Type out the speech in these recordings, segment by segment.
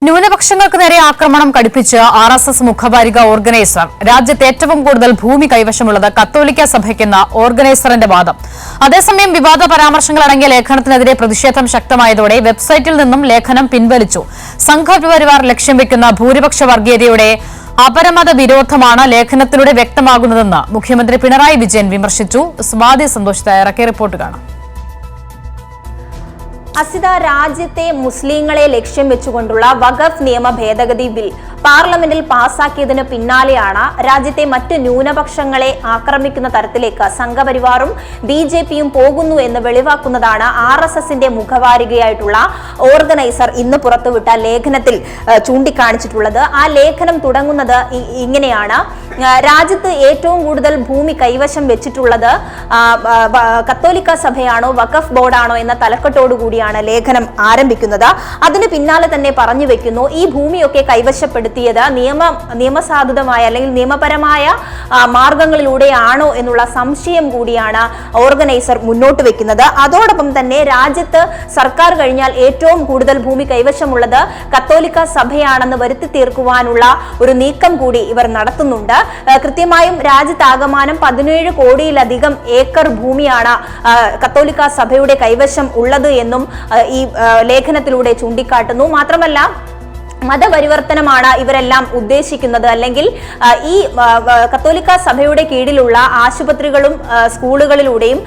ന്യൂനപക്ഷങ്ങൾക്ക് നേരെ ആക്രമണം കടുപ്പിച്ച് RSS മുഖവാരിക ഓർഗനൈസർ. രാജ്യത്ത് ഏറ്റവും കൂടുതൽ ഭൂമി കൈവശമുള്ളത് കത്തോലിക്ക സഭയ്ക്കെന്ന ഓർഗനൈസറിന്റെ വാദം. അതേസമയം വിവാദ പരാമർശങ്ങൾ അടങ്ങിയ ലേഖനത്തിനെതിരെ പ്രതിഷേധം ശക്തമായതോടെ വെബ്സൈറ്റിൽ നിന്നും ലേഖനം പിൻവലിച്ചു. സംഘപരിവാർ ലക്ഷ്യം വെക്കുന്ന ഭൂരിപക്ഷ വർഗീയതയുടെ അപരമത വിരോധമാണ് ലേഖനത്തിലൂടെ വ്യക്തമാകുന്നതെന്ന് മുഖ്യമന്ത്രി പിണറായി വിജയൻ വിമർശിച്ചു. സ്വാതി സന്തോഷ് തയ്യാറാക്കിയ റിപ്പോർട്ട് കാണാം. അസിത, രാജ്യത്തെ മുസ്ലിങ്ങളെ ലക്ഷ്യം വെച്ചുകൊണ്ടുള്ള വഖഫ് നിയമ ഭേദഗതി ബിൽ പാർലമെന്റിൽ പാസാക്കിയതിന് പിന്നാലെയാണ് രാജ്യത്തെ മറ്റ് ന്യൂനപക്ഷങ്ങളെ ആക്രമിക്കുന്ന തരത്തിലേക്ക് സംഘപരിവാറും BJPയും പോകുന്നു എന്ന് വെളിവാക്കുന്നതാണ് RSSന്റെ മുഖവാരികയായിട്ടുള്ള ഓർഗനൈസർ ഇന്ന് പുറത്തുവിട്ട ലേഖനത്തിൽ ചൂണ്ടിക്കാണിച്ചിട്ടുള്ളത്. ആ ലേഖനം തുടങ്ങുന്നത് ഇങ്ങനെയാണ്: രാജ്യത്ത് ഏറ്റവും കൂടുതൽ ഭൂമി കൈവശം വെച്ചിട്ടുള്ളത് കത്തോലിക്ക സഭയാണോ വഖഫ് ബോർഡാണോ എന്ന തലക്കെട്ടോടുകൂടിയാണ് ലേഖനം ആരംഭിക്കുന്നത്. അതിന് പിന്നാലെ തന്നെ പറഞ്ഞു വെക്കുന്നു, ഈ ഭൂമിയൊക്കെ കൈവശപ്പെടുത്തിയത് നിയമസാധുതമായ അല്ലെങ്കിൽ നിയമപരമായ മാർഗങ്ങളിലൂടെയാണോ എന്നുള്ള സംശയം കൂടിയാണ് ഓർഗനൈസർ മുന്നോട്ട് വെക്കുന്നത്. അതോടൊപ്പം തന്നെ രാജ്യത്ത് സർക്കാർ കഴിഞ്ഞാൽ ഏറ്റവും കൂടുതൽ ഭൂമി കൈവശമുള്ളത് കത്തോലിക്ക സഭയാണെന്ന് വരുത്തി തീർക്കുവാനുള്ള ഒരു നീക്കം കൂടി ഇവർ നടത്തുന്നുണ്ട്. കൃത്യമായും രാജ്യത്താകമാനം 17 കോടിയിലധികം ഏക്കർ ഭൂമിയാണ് കത്തോലിക്ക സഭയുടെ കൈവശം ഉള്ളത് എന്നും ഈ ലേഖനത്തിലൂടെ ചൂണ്ടിക്കാട്ടുന്നു. മാത്രമല്ല, മതപരിവർത്തനമാണ് ഇവരെല്ലാം ഉദ്ദേശിക്കുന്നത്. അല്ലെങ്കിൽ ഈ കത്തോലിക്ക സഭയുടെ കീഴിലുള്ള ആശുപത്രികളും സ്കൂളുകളിലൂടെയും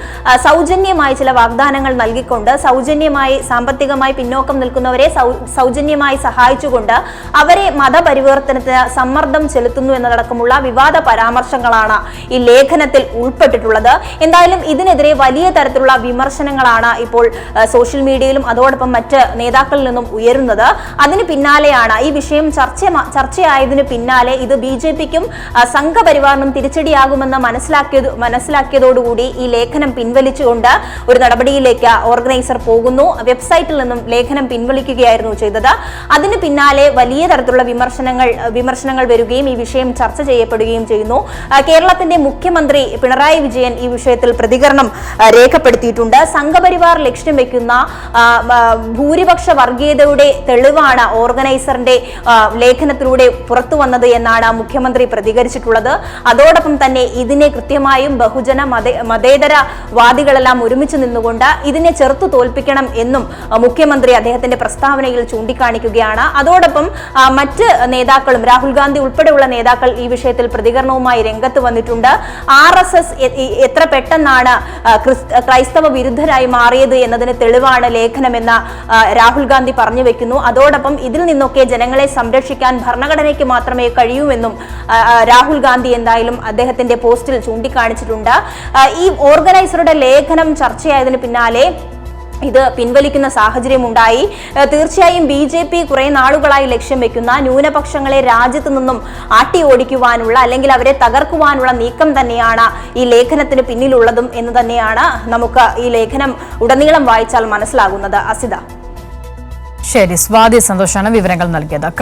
സൗജന്യമായി ചില വാഗ്ദാനങ്ങൾ നൽകിക്കൊണ്ട് സൗജന്യമായി സാമ്പത്തികമായി പിന്നോക്കം നിൽക്കുന്നവരെ സൗജന്യമായി സഹായിച്ചുകൊണ്ട് അവരെ മതപരിവർത്തനത്തിന് സമ്മർദ്ദം ചെലുത്തുന്നു എന്നതടക്കമുള്ള വിവാദ പരാമർശങ്ങളാണ് ഈ ലേഖനത്തിൽ ഉൾപ്പെട്ടിട്ടുള്ളത്. എന്തായാലും ഇതിനെതിരെ വലിയ തരത്തിലുള്ള വിമർശനങ്ങളാണ് ഇപ്പോൾ സോഷ്യൽ മീഡിയയിലും അതോടൊപ്പം മറ്റ് നേതാക്കളിൽ നിന്നും ഉയരുന്നത്. അതിന് പിന്നാലെയാണ് ഈ വിഷയം ചർച്ചയായതിനു പിന്നാലെ ഇത് BJPക്കും സംഘപരിവാറിനും തിരിച്ചടിയാകുമെന്ന് മനസ്സിലാക്കിയതോടുകൂടി ഈ ലേഖനം പിൻവലിച്ചുകൊണ്ട് ഒരു നടപടിയിലേക്ക് ഓർഗനൈസർ പോകുന്നു. വെബ്സൈറ്റിൽ നിന്നും ലേഖനം പിൻവലിക്കുകയായിരുന്നു ചെയ്തത്. അതിന് പിന്നാലെ വലിയ തരത്തിലുള്ള വിമർശനങ്ങൾ വരികയും ഈ വിഷയം ചർച്ച ചെയ്യപ്പെടുകയും ചെയ്യുന്നു. കേരളത്തിന്റെ മുഖ്യമന്ത്രി പിണറായി വിജയൻ ഈ വിഷയത്തിൽ പ്രതികരണം രേഖപ്പെടുത്തിയിട്ടുണ്ട്. സംഘപരിവാർ ലക്ഷ്യം വെക്കുന്ന ഭൂരിപക്ഷ വർഗീയതയുടെ തെളിവാണ് ഓർഗനൈസർ ലേഖനത്തിലൂടെ പുറത്തു വന്നത് എന്നാണ് മുഖ്യമന്ത്രി പ്രതികരിച്ചിട്ടുള്ളത്. അതോടൊപ്പം തന്നെ ഇതിനെ കൃത്യമായും ബഹുജന മതേതര വാദികളെല്ലാം ഒരുമിച്ച് നിന്നുകൊണ്ട് ഇതിനെ ചെറുത്തു തോൽപ്പിക്കണം എന്നും മുഖ്യമന്ത്രി അദ്ദേഹത്തിന്റെ പ്രസ്താവനയിൽ ചൂണ്ടിക്കാണിക്കുകയാണ്. അതോടൊപ്പം മറ്റ് നേതാക്കളും രാഹുൽ ഗാന്ധി ഉൾപ്പെടെയുള്ള നേതാക്കൾ ഈ വിഷയത്തിൽ പ്രതികരണവുമായി രംഗത്ത് വന്നിട്ടുണ്ട്. RSS എത്ര പെട്ടെന്നാണ് ക്രൈസ്തവ വിരുദ്ധരായി മാറിയത് എന്നതിന് തെളിവാണ് ലേഖനമെന്ന് രാഹുൽ ഗാന്ധി പറഞ്ഞു വെക്കുന്നു. അതോടൊപ്പം ഇതിൽ നിന്നൊക്കെ ജനങ്ങളെ സംരക്ഷിക്കാൻ ഭരണഘടനയ്ക്ക് മാത്രമേ കഴിയൂവെന്നും രാഹുൽ ഗാന്ധി എന്തായാലും അദ്ദേഹത്തിന്റെ പോസ്റ്റിൽ ചൂണ്ടിക്കാണിച്ചിട്ടുണ്ട്. ഈ ഓർഗനൈസറുടെ ലേഖനം ചർച്ചയായതിനു പിന്നാലെ ഇത് പിൻവലിക്കുന്ന സാഹചര്യമുണ്ടായി. തീർച്ചയായും BJP കുറെ നാളുകളായി ലക്ഷ്യം വെക്കുന്ന ന്യൂനപക്ഷങ്ങളെ രാജ്യത്തു നിന്നും ആട്ടി ഓടിക്കുവാനുള്ള അല്ലെങ്കിൽ അവരെ തകർക്കുവാനുള്ള നീക്കം തന്നെയാണ് ഈ ലേഖനത്തിന് പിന്നിലുള്ളതും എന്ന് തന്നെയാണ് നമുക്ക് ഈ ലേഖനം ഉടനീളം വായിച്ചാൽ മനസ്സിലാകുന്നത്. അസിത. ശരി, സ്വാതി സന്തോഷാണ് വിവരങ്ങൾ നൽകിയത്.